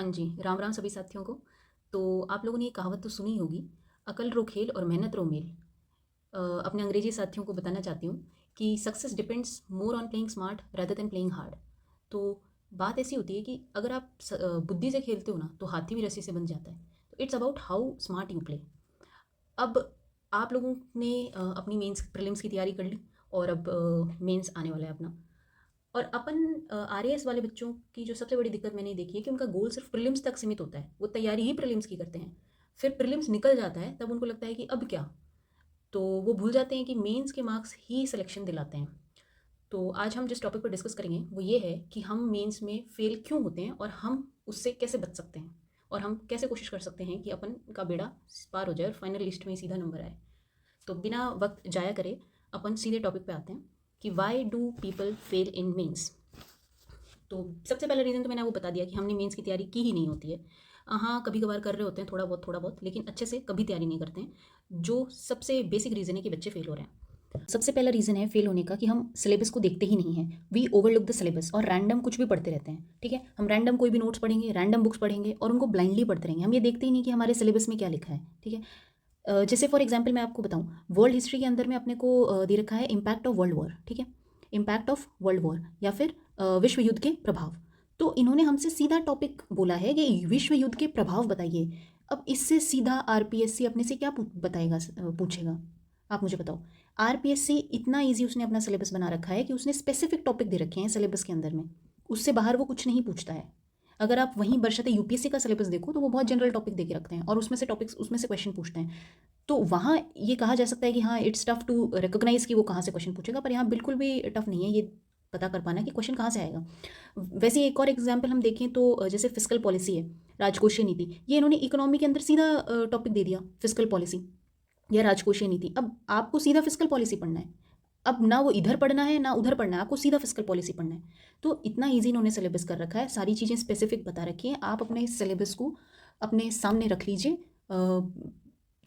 हाँ जी, राम राम सभी साथियों को। तो आप लोगों ने ये कहावत तो सुनी होगी, अकल रो खेल और मेहनत रो मेल। अपने अंग्रेजी साथियों को बताना चाहती हूँ कि success depends more on playing smart rather than playing hard. तो बात ऐसी होती है कि अगर आप बुद्धि से खेलते हो ना तो हाथी भी रस्सी से बन जाता है। तो it's about how smart you play. अब आप लोगों ने अपनी मेंस प्रीलिम्स की तैयारी कर ली और अब मेंस आने वाला है अपना। और अपन आरएएस वाले बच्चों की जो सबसे बड़ी दिक्कत मैंने देखी है कि उनका गोल सिर्फ प्रीलिम्स तक सीमित होता है, वो तैयारी ही प्रीलिम्स की करते हैं। फिर प्रीलिम्स निकल जाता है तब उनको लगता है कि अब क्या। तो वो भूल जाते हैं कि मेंस के मार्क्स ही सिलेक्शन दिलाते हैं। तो आज हम जिस टॉपिक पर डिस्कस करेंगे वो ये है कि हम मेंस में फेल क्यों होते हैं और हम उससे कैसे बच सकते हैं, और हम कैसे कोशिश कर सकते हैं कि अपन का बेड़ा पार हो जाए और फाइनल लिस्ट में सीधा नंबर आए। तो बिना वक्त जाया करे अपन सीधे टॉपिक पे आते हैं कि why do people fail in mains. तो सबसे पहला रीज़न तो मैंने वो बता दिया कि हमने मेंस की तैयारी की ही नहीं होती है। हाँ, कभी कभार कर रहे होते हैं थोड़ा बहुत, लेकिन अच्छे से कभी तैयारी नहीं करते हैं, जो सबसे बेसिक रीज़न है कि बच्चे फेल हो रहे हैं। सबसे पहला रीज़न है फेल होने का कि हम सिलेबस को देखते ही नहीं हैं। वी ओवरलुक द सिलेबस और रैंडम कुछ भी पढ़ते रहते हैं। ठीक है, हम रैंडम कोई भी नोट्स पढ़ेंगे, रैंडम बुक्स पढ़ेंगे और उनको ब्लाइंडली पढ़ते रहेंगे। हम ये देखते ही नहीं कि हमारे सिलेबस में क्या लिखा है। ठीक है, जैसे फॉर एग्जाम्पल मैं आपको बताऊं, वर्ल्ड हिस्ट्री के अंदर में अपने को दे रखा है इम्पैक्ट ऑफ वर्ल्ड वॉर। ठीक है, इम्पैक्ट ऑफ वर्ल्ड वॉर या फिर विश्व युद्ध के प्रभाव। तो इन्होंने हमसे सीधा टॉपिक बोला है कि विश्व युद्ध के प्रभाव बताइए। अब इससे सीधा आरपीएससी अपने से क्या बताएगा, पूछेगा। आप मुझे बताओ। आरपीएससी इतना इजी उसने अपना सिलेबस बना रखा है कि उसने स्पेसिफिक टॉपिक दे रखे हैं सिलेबस के अंदर में, उससे बाहर वो कुछ नहीं पूछता है। अगर आप वहीं बशर्ते यूपीएससी का सिलेबस देखो तो वो बहुत जनरल टॉपिक दे के रखते हैं और उसमें से टॉपिक्स, उसमें से क्वेश्चन पूछते हैं। तो वहाँ ये कहा जा सकता है कि हाँ, इट्स टफ टू रिकोगनाइज कि वो कहाँ से क्वेश्चन पूछेगा, पर यहाँ बिल्कुल भी टफ नहीं है ये पता कर पाना कि क्वेश्चन कहाँ से आएगा। वैसे एक और एग्जाम्पल हम देखें तो जैसे फिजिकल पॉलिसी है, राजकोषीय नीति, ये इन्होंने इकोनॉमी के अंदर सीधा टॉपिक दे दिया, फिजिकल पॉलिसी या राजकोषीय नीति। अब आपको सीधा फिजिकल पॉलिसी पढ़ना है, अब ना वो इधर पढ़ना है ना उधर पढ़ना है, आपको सीधा फिजिकल पॉलिसी पढ़ना है। तो इतना इजी इन्होंने सिलेबस कर रखा है, सारी चीज़ें स्पेसिफिक बता रखी हैं। आप अपने सिलेबस को अपने सामने रख लीजिए,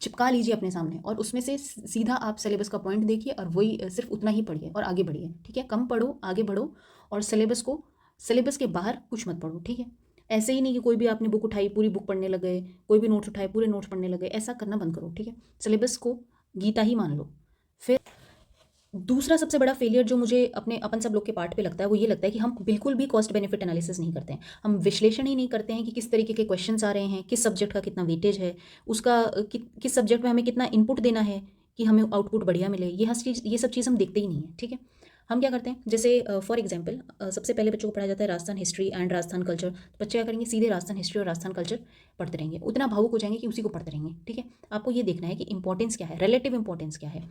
चिपका लीजिए अपने सामने, और उसमें से सीधा आप सिलेबस का पॉइंट देखिए और वही सिर्फ उतना ही पढ़िए और आगे बढ़िए। ठीक है, कम पढ़ो, आगे बढ़ो, और सिलेबस के बाहर कुछ मत पढ़ो। ठीक है, ऐसे ही नहीं कि कोई भी आपने बुक उठाई पूरी बुक पढ़ने लग गए, कोई भी नोट्स उठाए पूरे नोट्स पढ़ने लगे, ऐसा करना बंद करो। ठीक है, सिलेबस को गीता ही मान लो। फिर दूसरा सबसे बड़ा फेलियर जो मुझे अपने अपन सब लोग के पार्ट पे लगता है वो ये लगता है कि हम बिल्कुल भी कॉस्ट बेनिफिट एनालिसिस नहीं करते हैं। हम विश्लेषण ही नहीं करते हैं कि किस तरीके के क्वेश्चंस आ रहे हैं, किस सब्जेक्ट का कितना वेटेज है, उसका किस सब्जेक्ट में हमें कितना इनपुट देना है कि हमें आउटपुट बढ़िया मिले। ये सब चीज़ हम देखते ही नहीं है। ठीक है, हम क्या करते हैं, जैसे फॉर एग्जाम्पल सबसे पहले बच्चों को पढ़ाया जाता है Rajasthan history and Rajasthan culture. तो बच्चे क्या करेंगे, सीधे राजस्थान हिस्ट्री और राजस्थान कल्चर पढ़ते रहेंगे, उतना भावुक हो जाएंगे कि उसी को पढ़ते रहेंगे। ठीक है, आपको ये देखना है कि इंपॉर्टेंस क्या है, रिलेटिव इंपॉर्टेंस क्या है।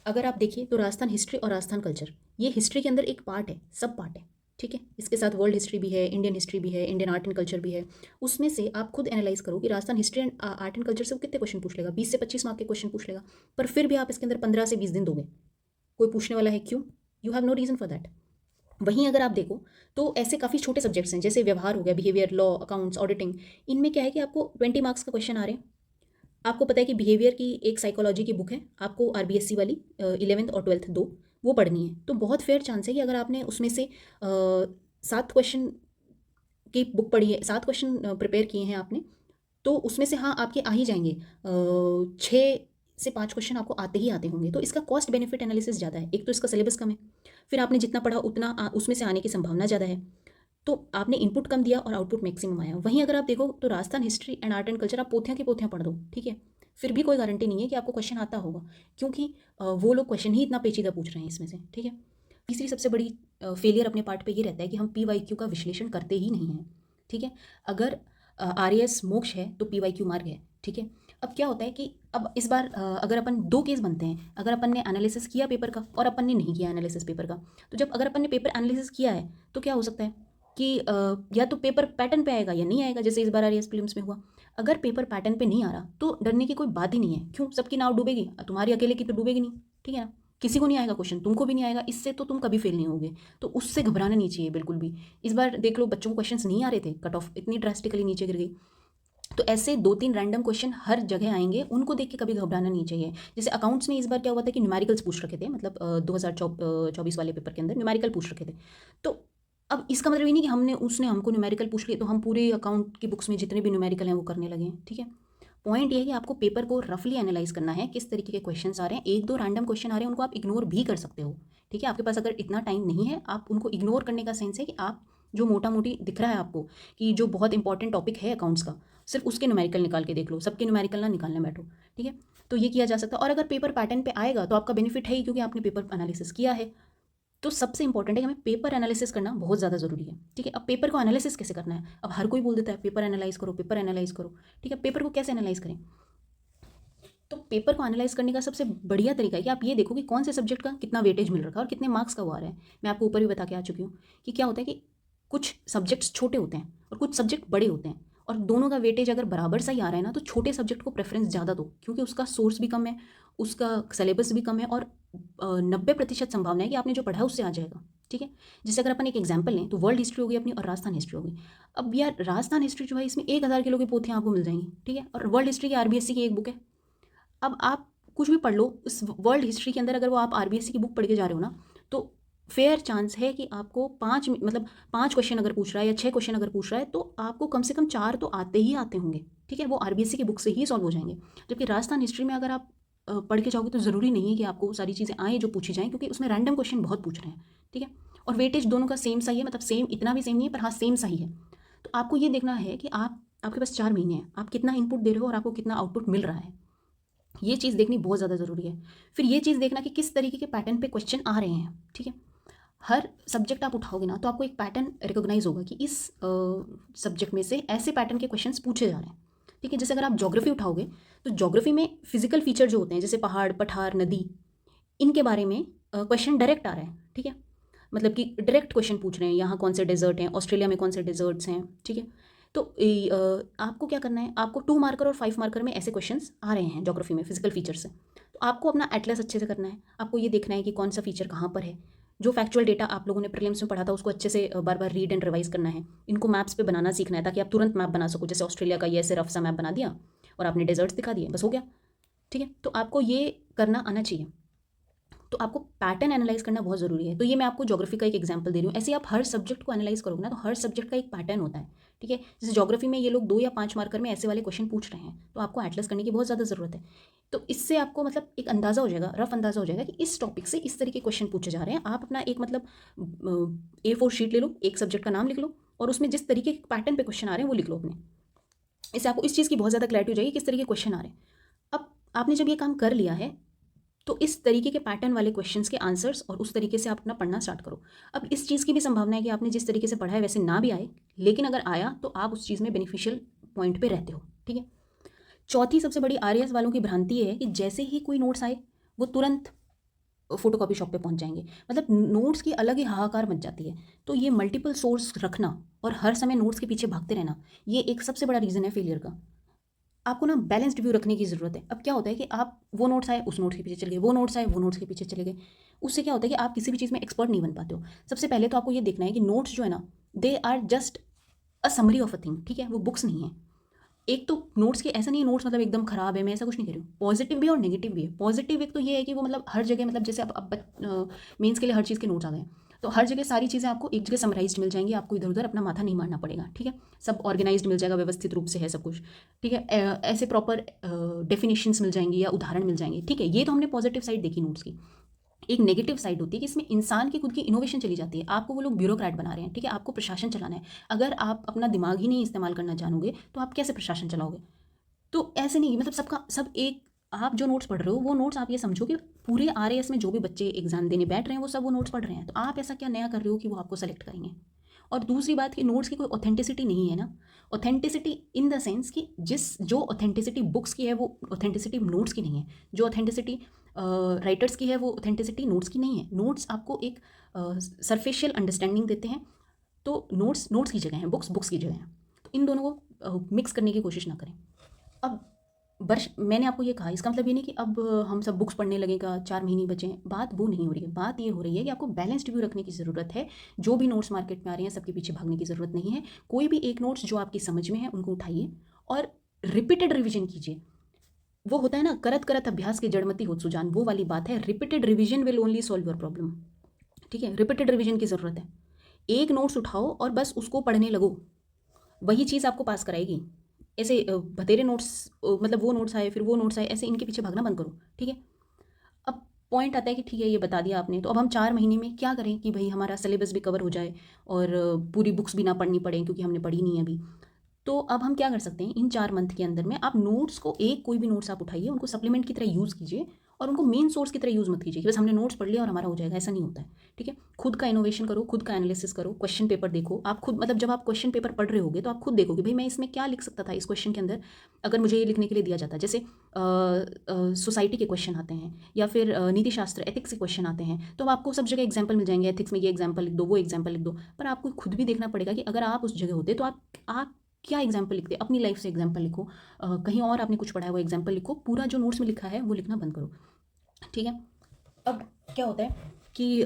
अगर आप देखिए तो राजस्थान हिस्ट्री और राजस्थान कल्चर ये हिस्ट्री के अंदर एक पार्ट है, सब पार्ट है। ठीक है, इसके साथ वर्ल्ड हिस्ट्री भी है, इंडियन हिस्ट्री भी है, इंडियन आर्ट एंड कल्चर भी है। उसमें से आप खुद एनालाइज करो कि Rajasthan history and art and culture से वो कितने क्वेश्चन पूछ लेगा, 20 से 25 मार्क के क्वेश्चन पूछ लेगा। पर फिर भी आप इसके अंदर 15 से 20 दिन दोगे, कोई पूछने वाला है क्यों? You have no reason for that. वहीं अगर आप देखो तो ऐसे काफ़ी छोटे सब्जेक्ट्स हैं, जैसे व्यवहार हो गया, बिहेवियर, लॉ, अकाउंट्स, ऑडिटिंग। इनमें क्या है कि आपको 20 मार्क्स का क्वेश्चन आ रहे हैं। आपको पता है कि बिहेवियर की एक साइकोलॉजी की बुक है, आपको आरबीएससी वाली 11th और 12th दो वो पढ़नी है। तो बहुत फेयर चांस है कि अगर आपने उसमें से 7 क्वेश्चन की बुक पढ़ी है, 7 क्वेश्चन प्रिपेयर किए हैं आपने, तो उसमें से हाँ आपके आ ही जाएंगे, 6 से 5 क्वेश्चन आपको आते ही आते होंगे। तो इसका कॉस्ट बेनिफिट एनालिसिस ज़्यादा है। एक तो इसका सिलेबस कम है, फिर आपने जितना पढ़ा उतना उसमें से आने की संभावना ज़्यादा है। तो आपने इनपुट कम दिया और आउटपुट मैक्सिमम आया। वहीं अगर आप देखो तो Rajasthan history and art and culture आप पोथियाँ की पोथियाँ पढ़ दो, ठीक है, फिर भी कोई गारंटी नहीं है कि आपको क्वेश्चन आता होगा, क्योंकि वो लोग क्वेश्चन ही इतना पेचीदा पूछ रहे हैं इसमें से। ठीक है, तीसरी सबसे बड़ी फेलियर अपने पार्ट पे ये रहता है कि हम पीवाईक्यू का विश्लेषण करते ही नहीं हैं। ठीक है, अगर आरएएस मोक्ष है तो पीवाईक्यू मार्ग है। ठीक है, अब क्या होता है कि अब इस बार अगर अपन दो केस बनते हैं, अगर अपन ने एनालिसिस किया पेपर का और अपन ने नहीं किया एनालिसिस पेपर का, तो जब अगर अपन ने पेपर एनालिसिस किया है तो क्या हो सकता है कि या तो पेपर पैटर्न पे आएगा या नहीं आएगा, जैसे इस बार आरएएस प्रीलिम्स में हुआ। अगर पेपर पैटर्न पे नहीं आ रहा तो डरने की कोई बात ही नहीं है। क्यों? सबकी नाव डूबेगी, तुम्हारी अकेले की तो डूबेगी नहीं। ठीक है ना, किसी को नहीं आएगा क्वेश्चन, तुमको भी नहीं आएगा, इससे तो तुम कभी फेल नहीं होगे। तो उससे घबराना नहीं चाहिए बिल्कुल भी। इस बार देख लो, बच्चों को क्वेश्चन नहीं आ रहे थे, कट ऑफ इतनी ड्रास्टिकली नीचे गिर गई। तो ऐसे 2-3 रैंडम क्वेश्चन हर जगह आएंगे, उनको देख के कभी घबराना नहीं चाहिए। जैसे अकाउंट्स में इस बार क्या हुआ था कि न्यूमेरिकल्स पूछ रखे थे, मतलब 2024 वाले पेपर के अंदर न्यूमेरिकल पूछ रखे थे। तो अब इसका मतलब ये नहीं कि उसने हमको न्यूमेरिकल पूछ लिए तो हम पूरे अकाउंट की बुक्स में जितने भी न्यूमेरिकल हैं वो करने लगे हैं, ठीक है। पॉइंट ये है कि आपको पेपर को रफली एनालाइज करना है, किस तरीके के क्वेश्चंस आ रहे हैं। एक दो रैंडम क्वेश्चन आ रहे हैं उनको आप इग्नोर भी कर सकते हो, ठीक है। आपके पास अगर इतना टाइम नहीं है, आप उनको इग्नोर करने का सेंस है कि आप जो मोटा मोटी दिख रहा है आपको कि जो बहुत इंपॉर्टेंट टॉपिक है अकाउंट्स का, सिर्फ उसके न्यूमेरिकल निकाल के देख लो, सबके न्यूमेरिकल ना निकालने बैठो, ठीक है। तो ये किया जा सकता है। और अगर पेपर पैटर्न पे आएगा तो आपका बेनिफिट है ही, क्योंकि आपने पेपर एनालिसिस किया है। तो सबसे इंपॉर्टेंट है कि हमें पेपर एनालिसिस करना बहुत ज़्यादा ज़रूरी है, ठीक है। अब पेपर को एनालिसिस कैसे करना है, अब हर कोई बोल देता है पेपर एनालाइज करो, पेपर एनालाइज करो, ठीक है। पेपर को कैसे एनालाइज करें? तो पेपर को एनालाइज करने का सबसे बढ़िया तरीका है कि आप ये देखो कि कौन से सब्जेक्ट का कितना वेटेज मिल रखा है और कितने मार्क्स का वो आ रहा है। मैं आपको ऊपर भी बता के आ चुकी हूँ कि क्या होता है कि कुछ सब्जेक्ट्स छोटे होते हैं और कुछ सब्जेक्ट बड़े होते हैं, और दोनों का वेटेज अगर बराबर सा ही आ रहा है ना, तो छोटे सब्जेक्ट को प्रेफरेंस ज़्यादा दो, क्योंकि उसका सोर्स भी कम है, उसका सिलेबस भी कम है, और 90% संभावना है कि आपने जो पढ़ा है उससे आ जाएगा, ठीक है। जैसे अगर अपन एक एग्जाम्पल लें तो वर्ल्ड हिस्ट्री होगी अपनी और राजस्थान हिस्ट्री होगी। अब यार राजस्थान हिस्ट्री जो है इसमें 1000 किलो की पोथियाँ आपको मिल जाएंगी, ठीक है। और वर्ल्ड हिस्ट्री की आरबीएससी की एक बुक है। अब आप कुछ भी पढ़ लो इस वर्ल्ड हिस्ट्री के अंदर, अगर वो आप आरबीएससी की बुक पढ़ के जा रहे हो ना, तो फेयर चांस है कि आपको 5 क्वेश्चन अगर पूछ रहा है या 6 क्वेश्चन अगर पूछ रहा है तो आपको कम से कम 4 तो आते ही आते होंगे, ठीक है। वो आरबीएससी की बुक से ही सॉल्व हो जाएंगे। जबकि राजस्थान हिस्ट्री में अगर आप पढ़ के जाओगे तो ज़रूरी नहीं है कि आपको सारी चीज़ें आएँ जो पूछी जाएँ, क्योंकि उसमें रैंडम क्वेश्चन बहुत पूछ रहे हैं, ठीक है। और वेटेज दोनों का सेम सा ही है, मतलब सेम, इतना भी सेम नहीं है पर हाँ सेम सा ही है। तो आपको ये देखना है कि आपके पास 4 महीने हैं, आप कितना इनपुट दे रहे हो और आपको कितना आउटपुट मिल रहा है, ये चीज़ देखनी बहुत ज़्यादा ज़रूरी है। फिर ये चीज़ देखना कि किस तरीके के पैटर्न पे क्वेश्चन आ रहे हैं, ठीक है। हर सब्जेक्ट आप उठाओगे ना तो आपको एक पैटर्न रिकॉग्नाइज होगा कि इस सब्जेक्ट में से ऐसे पैटर्न के क्वेश्चंस पूछे जा रहे हैं, ठीक है। जैसे अगर आप ज्योग्राफी उठाओगे तो ज्योग्राफी में फिजिकल फीचर जो होते हैं, जैसे पहाड़, पठार, नदी, इनके बारे में क्वेश्चन डायरेक्ट आ रहा है, ठीक है। मतलब कि डायरेक्ट क्वेश्चन पूछ रहे हैं, यहाँ कौन से डेजर्ट हैं, ऑस्ट्रेलिया में कौन से डेजर्ट्स हैं, ठीक है। तो आपको क्या करना है, आपको 2 मार्कर और 5 मार्कर में ऐसे क्वेश्चंस आ रहे हैं ज्योग्राफी में फिजिकल फीचर से, तो आपको अपना एटलस अच्छे से करना है। आपको ये देखना है कि कौन सा फीचर कहाँ पर है। जो फैक्चुअल डेटा आप लोगों ने प्रीलिम्स में पढ़ा था उसको अच्छे से बार बार रीड एंड रिवाइज करना है। इनको मैप्स पे बनाना सीखना है ताकि आप तुरंत मैप बना सको। जैसे ऑस्ट्रेलिया का ये ऐसे रफ सा मैप बना दिया और आपने डेजर्ट्स दिखा दिए, बस हो गया, ठीक है। तो आपको ये करना आना चाहिए। तो आपको पैटर्न एनालाइज करना बहुत ज़रूरी है। तो ये मैं आपको ज्योग्राफी का एक एग्जांपल दे रही हूँ। ऐसे आप हर सब्जेक्ट को एनालाइज करोगे ना तो हर सब्जेक्ट का एक पैटर्न होता है, ठीक है। जैसे ज्योग्राफी में ये लोग 2 या 5 मार्कर में ऐसे वाले क्वेश्चन पूछ रहे हैं, तो आपको एटलस करने की बहुत ज़्यादा ज़रूरत है। तो इससे आपको मतलब एक अंदाज़ा हो जाएगा, रफ अंदाज़ा हो जाएगा कि इस टॉपिक से इस तरीके क्वेश्चन पूछे जा रहे हैं। आप अपना एक मतलब A4 शीट ले लो, एक सब्जेक्ट का नाम लिख लो और उसमें जिस तरीके के पैटर्न पे क्वेश्चन आ रहे हैं वो लिख लो अपने। इससे आपको इस चीज़ की बहुत ज़्यादा क्लैरिटी हो जाएगी किस तरीके क्वेश्चन आ रहे हैं। अब आपने जब ये काम कर लिया है तो इस तरीके के पैटर्न वाले क्वेश्चंस के आंसर्स और उस तरीके से आप अपना पढ़ना स्टार्ट करो। अब इस चीज़ की भी संभावना है कि आपने जिस तरीके से पढ़ा है वैसे ना भी आए, लेकिन अगर आया तो आप उस चीज़ में बेनिफिशियल पॉइंट पे रहते हो, ठीक है। चौथी सबसे बड़ी आरएएस वालों की भ्रांति है कि जैसे ही कोई नोट्स आए वो तुरंत फोटोकॉपी शॉप पे पहुंच जाएंगे, मतलब नोट्स की अलग ही हाहाकार मच जाती है। तो ये मल्टीपल सोर्स रखना और हर समय नोट्स के पीछे भागते रहना, ये एक सबसे बड़ा रीज़न है फेलियर का। आपको ना बैलेंस्ड व्यू रखने की ज़रूरत है। अब क्या होता है कि आप वो नोट्स आए उस नोट्स के पीछे चले गए, वो नोट्स आए वो नोट्स के पीछे चले गए, उससे क्या होता है कि आप किसी भी चीज़ में एक्सपर्ट नहीं बन पाते हो। सबसे पहले तो आपको ये देखना है कि नोट्स जो है ना, they are just a summary of a thing, ठीक है, वो बुक्स नहीं है। एक तो नोट्स के ऐसा नहीं है नोट्स मतलब एकदम खराब है, मैं ऐसा कुछ नहीं कह रही हूँ। पॉजिटिव भी और नेगेटिव भी है। पॉजिटिव एक तो ये है कि वो मतलब हर जगह, मतलब जैसे अब मेंस के लिए हर चीज़ के नोट्स आ गए हैं, तो हर जगह सारी चीज़ें आपको एक जगह समराइज्ड मिल जाएंगी, आपको इधर उधर अपना माथा नहीं मारना पड़ेगा, ठीक है। सब ऑर्गेनाइज्ड मिल जाएगा, व्यवस्थित रूप से है सब कुछ, ठीक है। ऐसे प्रॉपर डेफिनेशंस मिल जाएंगी या उदाहरण मिल जाएंगे, ठीक है। ये तो हमने पॉजिटिव साइड देखी नोट्स की। एक नेगेटिव साइड होती है कि इसमें इंसान की खुद की इनोवेशन चली जाती है। आपको वो लोग ब्यूरोक्रेट बना रहे हैं, ठीक है, आपको प्रशासन चलाना है। अगर आप अपना दिमाग ही नहीं इस्तेमाल करना जानोगे तो आप कैसे प्रशासन चलाओगे? तो ऐसे नहीं, मतलब सबका सब एक, आप जो नोट्स पढ़ रहे हो वो नोट्स आप ये समझो कि पूरे आरएएस में जो भी बच्चे एग्जाम देने बैठ रहे हैं वो सब वो नोट्स पढ़ रहे हैं, तो आप ऐसा क्या नया कर रहे हो कि वो आपको सेलेक्ट करेंगे। और दूसरी बात कि नोट्स की कोई ऑथेंटिसिटी नहीं है ना। ऑथेंटिसिटी इन द सेंस कि जो ऑथेंटिसिटी बुक्स की है वो ऑथेंटिसिटी नोट्स की नहीं है। जो ऑथेंटिसिटी राइटर्स की है वो ऑथेंटिसिटी नोट्स की नहीं है। नोट्स आपको एक सरफेशियल अंडरस्टैंडिंग देते हैं, तो नोट्स नोट्स की जगह हैं, बुक्स बुक्स की जगह हैं। तो इन दोनों को मिक्स करने की कोशिश ना करें। अब वर्ष मैंने आपको ये कहा, इसका मतलब ये नहीं कि अब हम सब बुक्स पढ़ने लगेगा, 4 महीने बचे हैं, बात वो नहीं हो रही है। बात ये हो रही है कि आपको बैलेंस्ड व्यू रखने की ज़रूरत है। जो भी नोट्स मार्केट में आ रहे हैं सबके पीछे भागने की ज़रूरत नहीं है। कोई भी एक नोट्स जो आपकी समझ में है उनको उठाइए और रिपीटेड रिविजन कीजिए। वो होता है ना, करत करत अभ्यास की जड़मति होत सुजान, वो वाली बात है। Repeated revision will only solve your problem, ठीक है। रिपीटेड रिविजन की ज़रूरत है। एक नोट्स उठाओ और बस उसको पढ़ने लगो, वही चीज़ आपको पास कराएगी। ऐसे बतेरे नोट्स, मतलब वो नोट्स आए फिर वो नोट्स आए, ऐसे इनके पीछे भागना बंद करो, ठीक है। अब पॉइंट आता है कि ठीक है ये बता दिया आपने, तो अब हम 4 महीने में क्या करें कि भाई हमारा सिलेबस भी कवर हो जाए और पूरी बुक्स भी ना पढ़नी पड़े क्योंकि हमने पढ़ी नहीं है अभी। तो अब हम क्या कर सकते हैं, इन 4 मंथ के अंदर में आप नोट्स को, एक कोई भी नोट्स आप उठाइए, उनको सप्लीमेंट की तरह यूज़ कीजिए और उनको मेन सोर्स की तरह यूज़ मत कीजिए कि बस हमने नोट्स पढ़ लिया और हमारा हो जाएगा, ऐसा नहीं होता है, ठीक है। खुद का इनोवेशन करो, खुद का एनालिसिस करो, क्वेश्चन पेपर देखो आप खुद, मतलब जब आप क्वेश्चन पेपर पढ़ रहे होगे तो आप खुद देखो कि भाई मैं इसमें क्या लिख सकता था इस क्वेश्चन के अंदर, अगर मुझे ये लिखने के लिए दिया जाता है। जैसे सोसाइटी के क्वेश्चन आते हैं या फिर नीति शास्त्र एथिक्स के क्वेश्चन आते हैं, तो अब आपको सब जगह एग्जाम्पल मिल जाएंगे, एथिक्स में ये एग्जाम्पल लिख दो, वो एग्जाम्पल लिख दो, पर आपको खुद भी देखना पड़ेगा कि अगर आप उस जगह होते तो आप क्या एग्जाम्पल लिखते, अपनी लाइफ से एग्जाम्पल लिखो, कहीं और आपने कुछ पढ़ा है वो एग्जाम्पल लिखो, पूरा जो नोट्स में लिखा है वो लिखना बंद करो, ठीक है। अब क्या होता है कि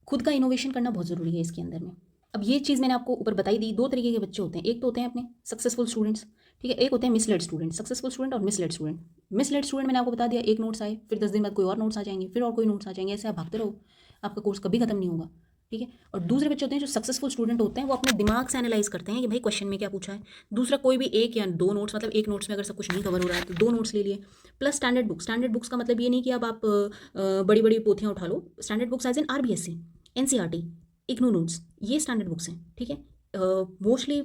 खुद का इनोवेशन करना बहुत ज़रूरी है इसके अंदर में। अब ये चीज़ मैंने आपको ऊपर बताई दी, 2 तरीके के बच्चे होते हैं, एक तो होते हैं अपने सक्सेसफुल स्टूडेंट्स, ठीक है, एक होते हैं मिसलेड स्टूडेंट। सक्सेसफुल स्टूडेंट और मिसलेड स्टूडेंट। मिसलेड स्टूडेंट मैंने आपको बता दिया, एक नोट्स आए फिर 10 दिन बाद कोई और नोट्स आ जाएंगे, फिर और कोई नोट्स आ जाएंगे, ऐसे आप भागते रहो, आपका कोर्स कभी खत्म नहीं होगा, ठीक है। और दूसरे बच्चे होते हैं जो सक्सेसफुल स्टूडेंट होते हैं, वो अपने दिमाग से एनालाइज करते हैं कि भाई क्वेश्चन में क्या पूछा है, दूसरा कोई भी एक या दो नोट्स, मतलब एक नोट्स में अगर सब कुछ नहीं कवर हो रहा है तो 2 नोट्स ले लिए, plus standard books. Standard books का मतलब ये नहीं कि अब आप बड़ी बड़ी पोथियाँ उठा लो, standard books as in RBSC, NCERT, IGNOU notes, ये स्टैंडर्ड बुक्स हैं, ठीक है। मोस्टली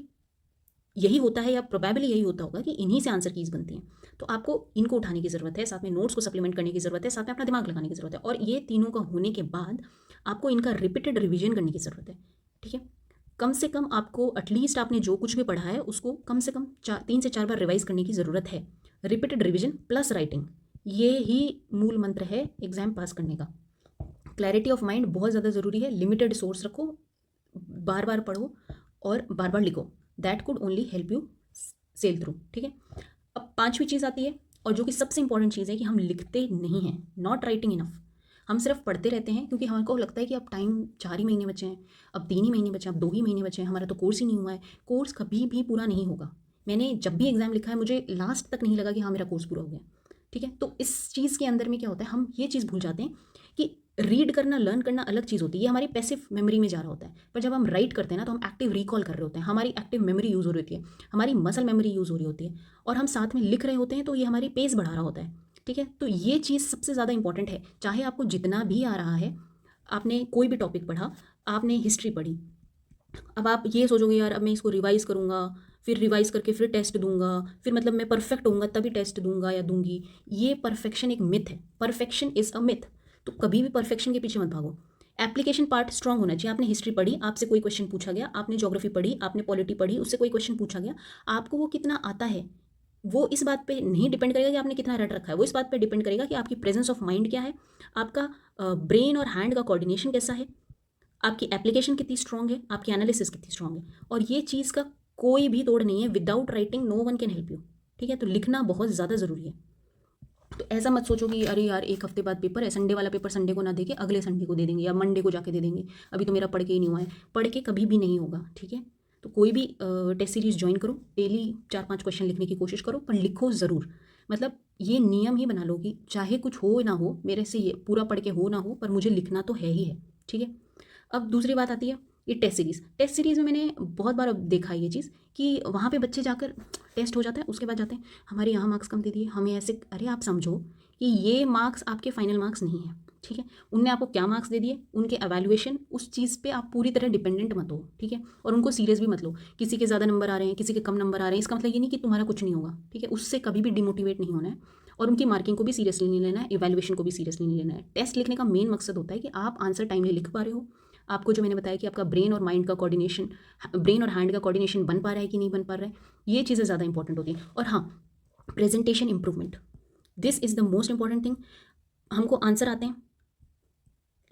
यही होता है या प्रोबेबली यही होता होगा कि इन्हीं से आंसर कीज बनती हैं, तो आपको इनको उठाने की ज़रूरत है, साथ में नोट्स को सप्लीमेंट करने की ज़रूरत है, साथ में अपना दिमाग लगाने की ज़रूरत है, और ये तीनों का होने के बाद आपको इनका रिपीटेड रिवीजन करने की ज़रूरत है, ठीक है। कम से कम आपको एटलीस्ट आपने जो कुछ भी पढ़ा है उसको कम से कम 3 से 4 बार रिवाइज करने की ज़रूरत है। रिपीटेड रिवीजन प्लस राइटिंग, ये ही मूल मंत्र है एग्जाम पास करने का। क्लैरिटी ऑफ माइंड बहुत ज़्यादा ज़रूरी है, लिमिटेड सोर्स रखो, बार बार पढ़ो और बार बार लिखो, that could only help you sail through, ठीक है। अब 5वीं चीज़ आती है और जो कि सबसे इंपॉर्टेंट चीज़ है कि हम लिखते नहीं हैं, नॉट राइटिंग इनफ। हम सिर्फ पढ़ते रहते हैं क्योंकि हमको लगता है कि अब टाइम 4 ही महीने बचे हैं, अब 3 ही महीने बचे हैं, अब 2 ही महीने बचे हैं, हमारा तो कोर्स ही नहीं हुआ है। कोर्स कभी भी पूरा नहीं होगा। मैंने जब भी एग्ज़ाम लिखा है मुझे लास्ट तक नहीं लगा कि हाँ मेरा कोर्स पूरा हो गया, ठीक है। तो इस चीज़ के अंदर में क्या होता है, हम ये चीज़ भूल जाते हैं कि रीड करना, लर्न करना अलग चीज़ होती है, ये हमारी पैसिव मेमोरी में जा रहा होता है, पर जब हम राइट करते हैं ना तो हम एक्टिव रिकॉल कर रहे होते हैं, हमारी एक्टिव मेमोरी यूज़ हो रही होती है, हमारी मसल मेमोरी यूज़ हो रही होती है, और हम साथ में लिख रहे होते हैं, तो ये हमारी पेस बढ़ा रहा होता है, ठीक है। तो ये चीज़ सबसे ज़्यादा इंपॉर्टेंट है, चाहे आपको जितना भी आ रहा है, आपने कोई भी टॉपिक पढ़ा, आपने हिस्ट्री पढ़ी, अब आप ये सोचोगे यार अब मैं इसको रिवाइज़ करूँगा, फिर रिवाइज़ करके फिर टेस्ट दूंगा, फिर मतलब मैं परफेक्ट होऊंगा तभी टेस्ट दूंगा या दूंगी, ये परफेक्शन एक मिथ है, परफेक्शन इज़ अ मिथ। तो कभी भी परफेक्शन के पीछे मत भागो। एप्लीकेशन पार्ट स्ट्रांग होना चाहिए। आपने हिस्ट्री पढ़ी, आपसे कोई क्वेश्चन पूछा गया, आपने ज्योग्राफी पढ़ी, आपने पॉलिटी पढ़ी, उससे कोई क्वेश्चन पूछा गया, आपको वो कितना आता है, वो इस बात पे नहीं डिपेंड करेगा कि आपने कितना रट रखा है, वो इस बात पे डिपेंड करेगा कि आपकी प्रेजेंस ऑफ माइंड क्या है, आपका ब्रेन और हैंड का कोऑर्डिनेशन कैसा है, आपकी एप्लीकेशन कितनी स्ट्रांग है, आपकी एनालिसिस कितनी स्ट्रांग है, और ये चीज़ का कोई भी तोड़ नहीं है। Without writing no one can help you, ठीक है। तो लिखना बहुत ज़्यादा ज़रूरी है। तो ऐसा मत सोचो कि अरे यार एक हफ्ते बाद पेपर है, संडे वाला पेपर संडे को ना देके अगले संडे को दे देंगे या मंडे को जाके दे देंगे, अभी तो मेरा पढ़ के ही नहीं हुआ है। पढ़ के कभी भी नहीं होगा, ठीक है। तो कोई भी टेस्ट सीरीज ज्वाइन करो, डेली 4-5 क्वेश्चन लिखने की कोशिश करो, पर लिखो ज़रूर। मतलब ये नियम ही बना लो कि चाहे कुछ हो ना हो, मेरे से ये पूरा पढ़ के हो ना हो, पर मुझे लिखना तो है ही है, ठीक है। अब दूसरी बात आती है ये टेस्ट सीरीज़। टेस्ट सीरीज़ में मैंने बहुत बार देखा है ये चीज़ कि वहाँ पे बच्चे जाकर टेस्ट हो जाता है, उसके बाद जाते हैं हमारे यहाँ मार्क्स कम दे दिए, हमें ऐसे। अरे आप समझो कि ये मार्क्स आपके फाइनल मार्क्स नहीं है, ठीक है। उनने आपको क्या मार्क्स दे दिए, उनके एवेल्युएशन, उस चीज़ पे आप पूरी तरह डिपेंडेंट मत हो, ठीक है। और उनको सीरियस भी मत लो, किसी के ज़्यादा नंबर आ रहे हैं, किसी के कम नंबर आ रहे हैं, इसका मतलब ये नहीं कि तुम्हारा कुछ नहीं होगा, ठीक है। उससे कभी भी डिमोटिवेट नहीं होना है, और उनकी मार्किंग को भी सीरियसली नहीं लेना है, इवैल्यूएशन को भी सीरियसली नहीं लेना है। टेस्ट लिखने का मेन मकसद होता है कि आप आंसर टाइमली लिख पा रहे हो, आपको जो मैंने बताया कि आपका ब्रेन और माइंड का कोऑर्डिनेशन, ब्रेन और हैंड का कोऑर्डिनेशन बन पा रहा है कि नहीं बन पा रहा है, ये चीज़ें ज़्यादा इंपॉर्टेंट होती हैं। और हाँ, presentation improvement, this is the most important thing. हमको आंसर आते हैं,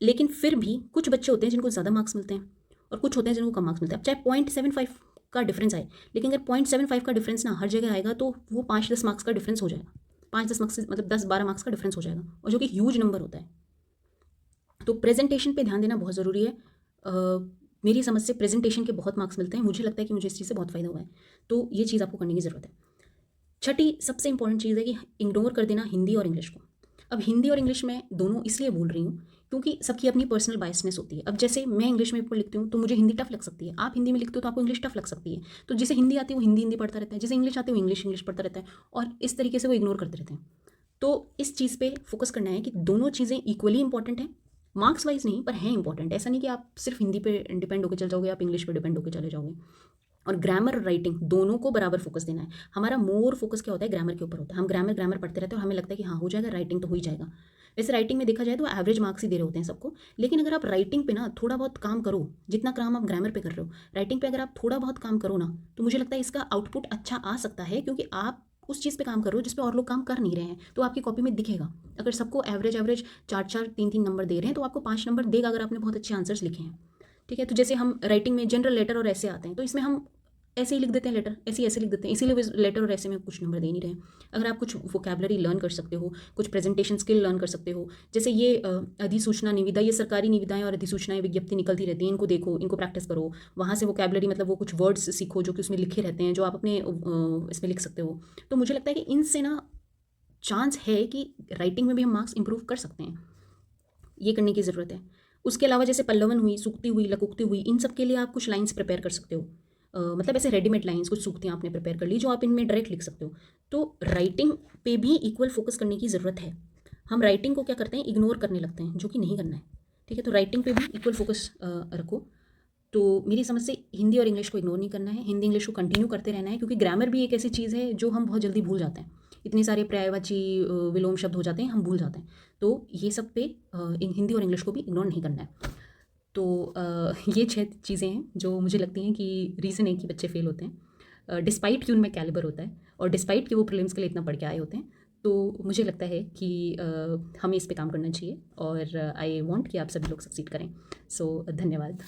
लेकिन फिर भी कुछ बच्चे होते हैं जिनको ज़्यादा मार्क्स मिलते हैं और कुछ होते हैं जिनको कम मार्क्स मिलते हैं। अब चाहे 0.75 का डिफरेंस आए, लेकिन अगर 0.75 का डिफरेंस ना हर जगह आएगा तो वो 5-10 मार्क्स का डिफरेंस हो जाएगा। 5-10 मार्क्स से मतलब 10-12 मार्क्स का डिफरेंस हो जाएगा, और जो कि ह्यूज नंबर होता है। तो प्रेजेंटेशन पे ध्यान देना बहुत ज़रूरी है। मेरी समझ से प्रेजेंटेशन के बहुत मार्क्स मिलते हैं, मुझे लगता है कि मुझे इस चीज़ से बहुत फ़ायदा हुआ है, तो ये चीज़ आपको करने की ज़रूरत है। छठी सबसे इंपॉर्टेंट चीज़ है कि इग्नोर कर देना हिंदी और इंग्लिश को। अब हिंदी और इंग्लिश मैं दोनों इसलिए बोल रही हूँ क्योंकि सबकी अपनी पर्सनल बायसनेस होती है। अब जैसे मैं इंग्लिश में पेपर लिखती हूँ तो मुझे हिंदी टफ लग सकती है, आप हिंदी में लिखते हो तो आपको इंग्लिश टफ लग सकती है। तो जिसे हिंदी आती है वो हिंदी हिंदी पढ़ता रहता है, जिसे इंग्लिश आती है वो इंग्लिश इंग्लिश पढ़ता रहता है, और इस तरीके से वो इग्नोर करते रहते हैं। तो इस चीज़ पे फोकस करना है कि दोनों चीज़ें इक्वली इंपॉर्टेंट हैं, मार्क्स वाइज नहीं पर हैं इंपॉर्टेंट। ऐसा नहीं कि आप सिर्फ हिंदी पे डिपेंड होकर चल जाओगे, आप इंग्लिश पे डिपेंड होकर चले जाओगे। और ग्रामर और राइटिंग दोनों को बराबर फोकस देना है। हमारा मोर फोकस क्या होता है, ग्रामर के ऊपर होता है। हम ग्रामर ग्रामर पढ़ते रहते हैं और हमें लगता है कि हाँ हो जाएगा, राइटिंग तो हो ही जाएगा। वैसे राइटिंग में देखा जाए तो एवरेज मार्क्स ही दे रहे होते हैं सबको, लेकिन अगर आप राइटिंग पे ना थोड़ा बहुत काम करो, जितना काम आप ग्रामर पे कर रहे हो, राइटिंग पे अगर आप थोड़ा बहुत काम करो ना, तो मुझे लगता है इसका आउटपुट अच्छा आ सकता है, क्योंकि आप उस चीज़ पे काम कर रहे हो जिस पे और लोग काम कर नहीं रहे हैं, तो आपकी कॉपी में दिखेगा। अगर सबको एवरेज एवरेज 4 4 3 3 नंबर दे रहे हैं तो आपको 5 नंबर देगा अगर आपने बहुत अच्छे आंसर्स लिखे हैं। ठीक है, तो जैसे हम राइटिंग में जनरल लेटर और ऐसे आते हैं, तो इसमें हम ऐसे ही लिख देते हैं लेटर, ऐसे ही ऐसे लिख देते हैं, इसीलिए लेटर और ऐसे में कुछ नंबर दे नहीं रहे हैं। अगर आप कुछ वोकेबलरी लर्न कर सकते हो, कुछ प्रेजेंटेशन स्किल लर्न कर सकते हो, जैसे ये अधिसूचना निविदा, ये सरकारी निविदाएं और अधिसूचनाएं विज्ञप्ति निकलती रहती हैं, इनको देखो, इनको प्रैक्टिस करो, वहाँ से वोकेबलरी मतलब वो कुछ वर्ड्स सीखो जो कि उसमें लिखे रहते हैं, जो आप अपने इसमें लिख सकते हो। तो मुझे लगता है कि इनसे ना चांस है कि राइटिंग में भी हम मार्क्स इंप्रूव कर सकते हैं, ये करने की ज़रूरत है। उसके अलावा जैसे पल्लवन हुई, सूक्ति हुई, लकुक्ति हुई, इन सब के लिए आप कुछ लाइन्स प्रिपेयर कर सकते हो। मतलब ऐसे रेडीमेड लाइन्स कुछ सूक्तियाँ आपने प्रिपेयर कर ली जो आप इनमें डायरेक्ट लिख सकते हो। तो राइटिंग पे भी इक्वल फोकस करने की ज़रूरत है। हम राइटिंग को क्या करते हैं, इग्नोर करने लगते हैं, जो कि नहीं करना है। ठीक है, तो राइटिंग पे भी इक्वल फोकस रखो। तो मेरी समझ से हिंदी और इंग्लिश को इग्नोर नहीं करना है, हिंदी इंग्लिश को कंटिन्यू करते रहना है, क्योंकि ग्रामर भी एक ऐसी चीज़ है जो हम बहुत जल्दी भूल जाते हैं। इतने सारे पर्यायवाची विलोम शब्द हो जाते हैं, हम भूल जाते हैं। तो ये सब पे हिंदी और इंग्लिश को भी इग्नोर नहीं करना है। तो ये 6 चीज़ें हैं जो मुझे लगती हैं कि रीज़न है कि बच्चे फेल होते हैं, डिस्पाइट कि उनमें कैलिबर होता है और डिस्पाइट कि वो प्रीलिम्स के लिए इतना पढ़ के आए होते हैं। तो मुझे लगता है कि हमें इस पे काम करना चाहिए और आई वांट कि आप सभी लोग सक्सीड करें। सो धन्यवाद।